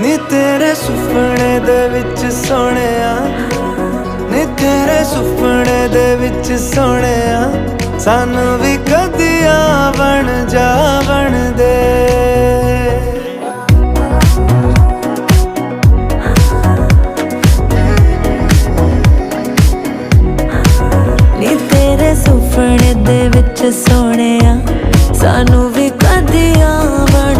नी तेरे सुपने दे विच सोहणिया, नी तेरे सुपने दे विच सोहणिया, सानू भी कदिया बन जा बन दे। नी तेरे सुपने दे विच सोहणिया, सानू भी कदिया बन